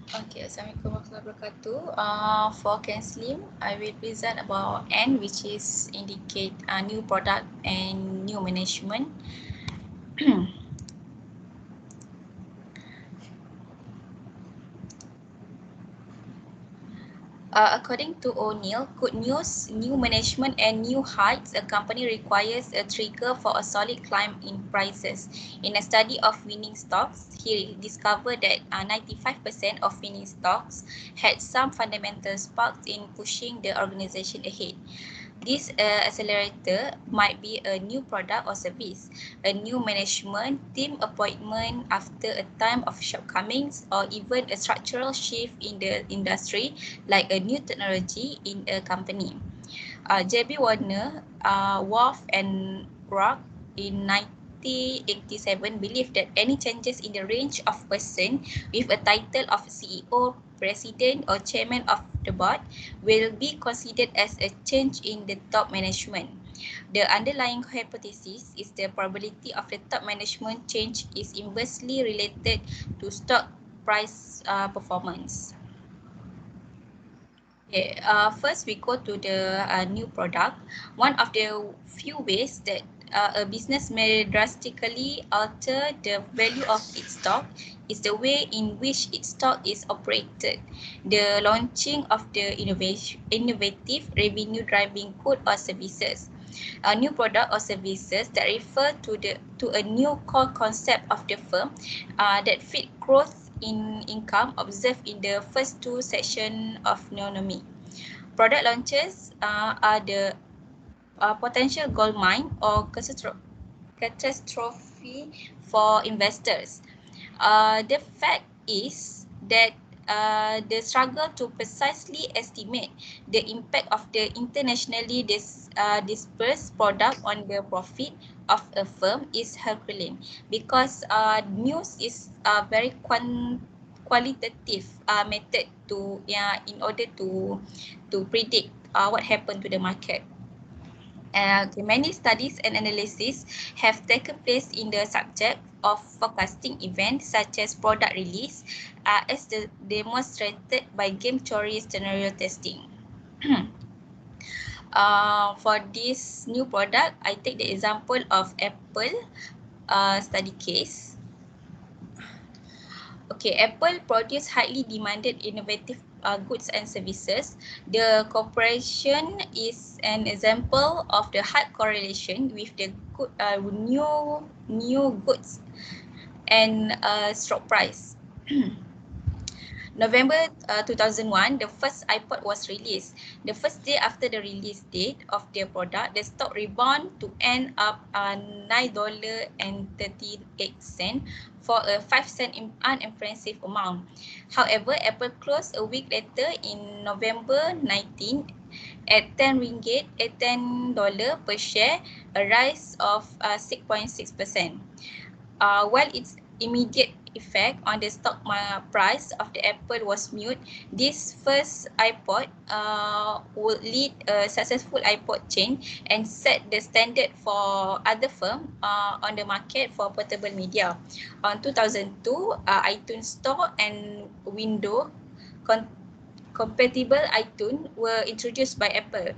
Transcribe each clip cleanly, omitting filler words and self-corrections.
Okay, Assalamualaikum warahmatullahi wabarakatuh. For Canslim, I will present about N, which is indicate new product and new management. According to O'Neill, good news, new management and new heights, a company requires a trigger for a solid climb in prices. In a study of winning stocks, he discovered that 95% of winning stocks had some fundamental sparks in pushing the organization ahead. This accelerator might be a new product or service, a new management team appointment after a time of shortcomings, or even a structural shift in the industry, like a new technology in a company. J.B. Warner, Wolf and Rock in 1987 believed that any changes in the range of person with a title of CEO, president or chairman of the board will be considered as a change in the top management. The underlying hypothesis is the probability of the top management change is inversely related to stock price performance. Okay, first we go to the new product. One of the few ways that a business may drastically alter the value of its stock is the way in which its stock is operated. The launching of the innovative revenue-driving good or services. A new product or services that refer to a new core concept of the firm that fit growth in income observed in the first two sections of neonomy. Product launches are the potential gold mine or catastrophe for investors. The fact is that the struggle to precisely estimate the impact of the internationally dispersed product on the profit of a firm is Herculean, because news is a very qualitative method to in order to predict what happened to the market. Many studies and analyses have taken place in the subject of forecasting events such as product release, as demonstrated by game theory scenario testing. For this new product, I take the example of Apple study case. Okay, Apple produce highly demanded innovative goods and services. The corporation is an example of the high correlation with the good, new goods and stock price. November 2001, the first iPod was released. The first day after the release date of their product, the stock rebound to end up $9.38 for a 5-cent unimpressive amount. However, Apple closed a week later in November 19 at 10 ringgit, $10 per share, a rise of 6.6%. While its immediate effect on the stock price of the Apple was mute, this first iPod would lead a successful iPod chain and set the standard for other firms on the market for portable media. On 2002, iTunes Store and Windows compatible iTunes were introduced by Apple,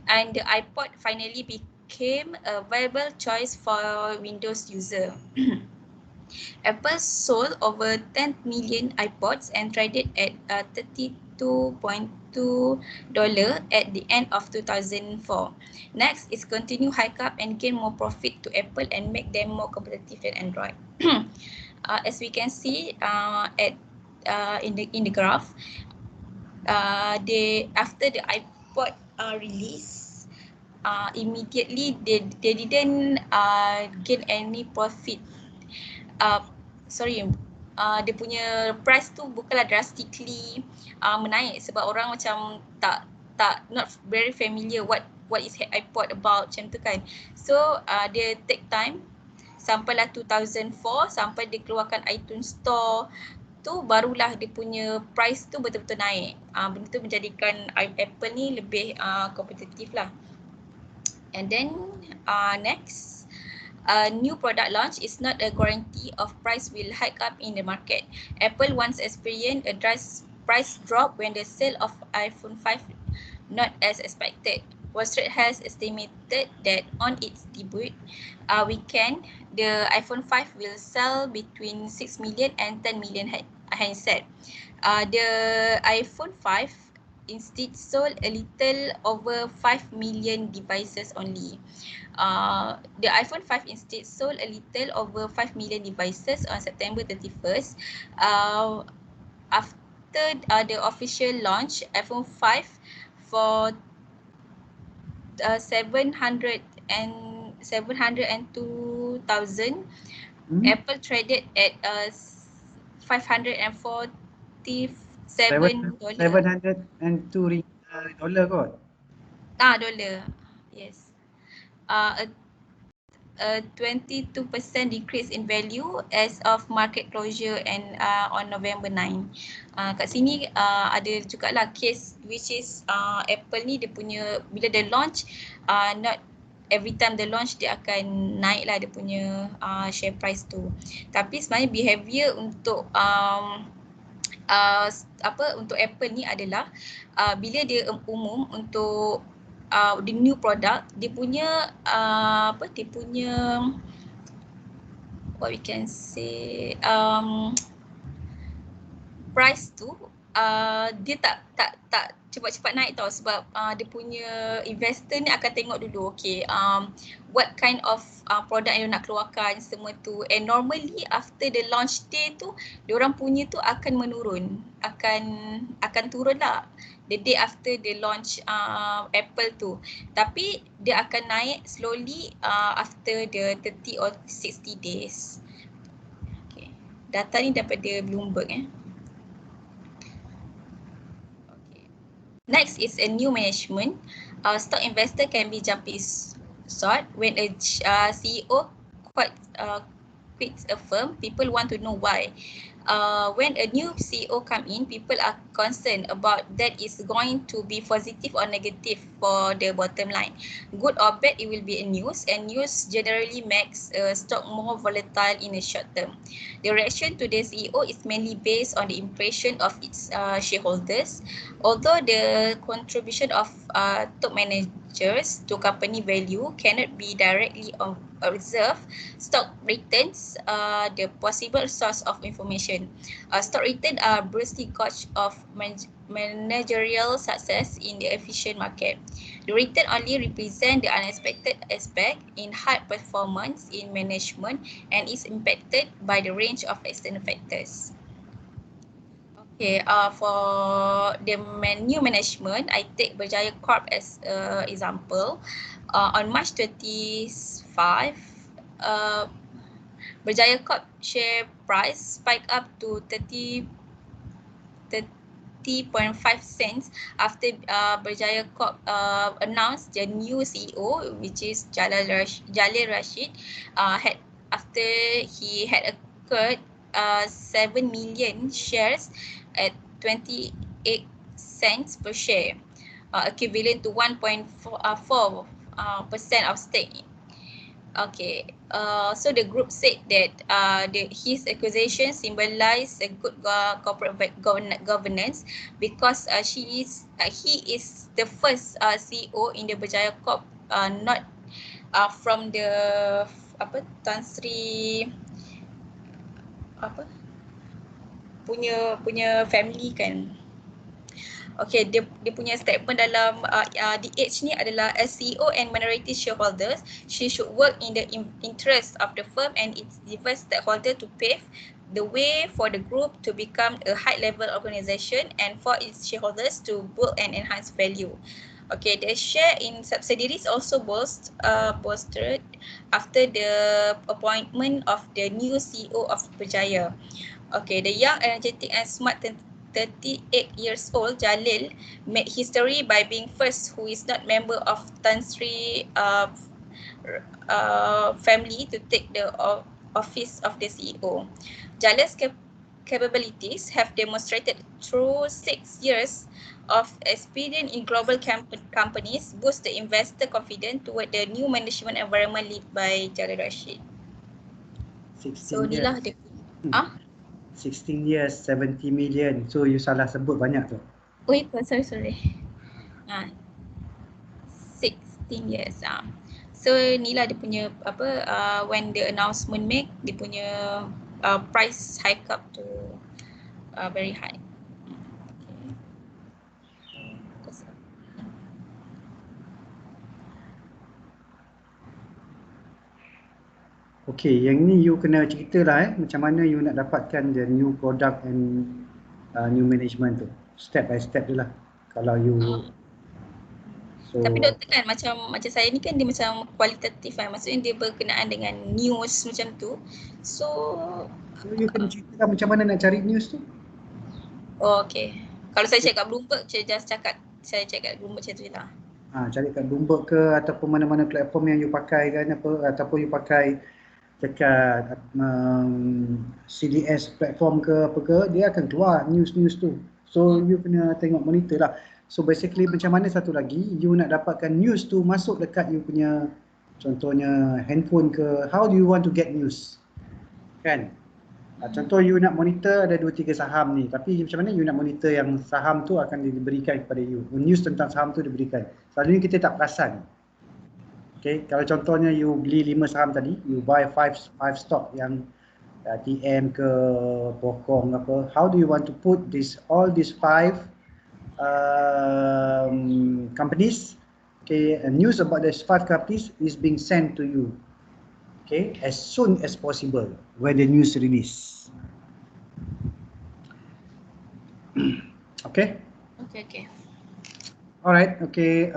and the iPod finally became a viable choice for Windows users. Apple sold over 10 million iPods and traded at $32.2 at the end of 2004. Next is continue hike up and gain more profit to Apple and make them more competitive than Android. As we can see in the graph, after the iPod release, immediately they didn't gain any profit. Dia punya price tu bukanlah drastically menaik sebab orang macam tak not very familiar what is iPod about macam tu kan. So dia take time sampailah 2004 sampai dia keluarkan iTunes Store tu, barulah dia punya price tu betul-betul naik. Benda tu menjadikan Apple ni lebih kompetitif lah. And then next, A new product launch is not a guarantee of price will hike up in the market. Apple once experienced a price drop when the sale of iPhone 5 not as expected. Wall Street has estimated that on its debut weekend, the iPhone 5 will sell between 6 million and 10 million handset. The iPhone 5 instead sold a little over 5 million devices only. The iPhone 5 instead sold a little over 5 million devices on September 31st. After the official launch, iPhone 5 for 702,000. Apple traded at $547. $702 kot. Dollar. Yes. A 22% decrease in value as of market closure and on November 9. Kat sini ada jugalah case which is Apple ni dia punya bila dia launch not every time dia launch dia akan naik lah dia punya share price tu. Tapi sebenarnya behavior untuk untuk Apple ni adalah bila dia umum untuk the new product, dia punya dia punya what we can say price tu dia tak cepat-cepat naik tau sebab dia punya investor ni akan tengok dulu okay what kind of product yang dia nak keluarkan semua tu, and normally after the launch day tu diorang punya tu akan menurun, akan turun lah the day after the launch Apple tu, tapi dia akan naik slowly after the 30 or 60 days. Okay. Data ni daripada Bloomberg Next is a new management. Stock investor can be jumpy short when a CEO quits a firm. People want to know why. When a new CEO come in, people are concerned about that is going to be positive or negative for the bottom line. Good or bad, it will be a news, and news generally makes stock more volatile in the short term. The reaction to the CEO is mainly based on the impression of its shareholders. Although the contribution of top managers to company value cannot be directly observed, stock returns are the possible source of information. Stock returns are brushy gauge of managerial success in the efficient market. The return only represent the unexpected aspect in high performance in management and is impacted by the range of external factors. Okay, for the new management, I take Berjaya Corp as example. On March 25, Berjaya Corp share price spiked up to 30.5 cents after Berjaya Corp announced the new CEO, which is Jalil Rashid, after he had acquired 7 million shares at 28 cents per share, equivalent to 1.4% of stake. Okay, so the group said that his acquisition symbolized a good corporate governance because he is the first CEO in the Berjaya Corp, not from the Tan Sri punya family kan. Okay, dia punya statement dalam DH ni adalah as CEO and minority shareholders, she should work in the interest of the firm and its diverse stakeholders to pave the way for the group to become a high-level organization and for its shareholders to build and enhance value. Okay, the share in subsidiaries also bolstered after the appointment of the new CEO of Berjaya. Okay, the young, energetic and smart 38 years old Jalil made history by being first who is not member of Tan Sri family to take the office of the CEO. Jalil's capabilities have demonstrated through 6 years of experience in global companies boost the investor confidence toward the new management environment led by Jalil Rashid. 16 So ni lah years. dia. 16 years, 70 million. So you salah sebut banyak tu. Oh, sorry. 16 years. So ni lah dia punya when the announcement make, dia punya price hike up to very high. Okay, yang ni you kena cerita lah macam mana you nak dapatkan the new product and new management tu. Step by step je lah. Kalau you Tapi doktor kan macam saya ni kan dia macam kualitatif kan. Maksudnya dia berkenaan dengan news macam tu. So you kena cerita macam mana nak cari news tu. Oh, okay. Kalau saya cakap Bloomberg, saya just cakap saya cakap Bloomberg macam tu je lah. Cari kat Bloomberg ke ataupun mana-mana platform yang you pakai kan ataupun you pakai dekat CDS platform ke apa ke, dia akan keluar news tu. So you kena tengok monitor lah. So basically macam mana satu lagi, you nak dapatkan news tu masuk dekat you punya contohnya handphone ke, how do you want to get news? Kan? Contoh you nak monitor ada 2-3 saham ni, tapi macam mana you nak monitor yang saham tu akan diberikan kepada you, news tentang saham tu diberikan. Selalunya kita tak perasan. Okay, kalau contohnya you beli 5 saham tadi, you buy 5 stock yang TM ke Pokong apa, how do you want to put all these 5 companies, okay, and news about these 5 companies is being sent to you, okay, as soon as possible when the news release. Okay. Okay. Alright, okay.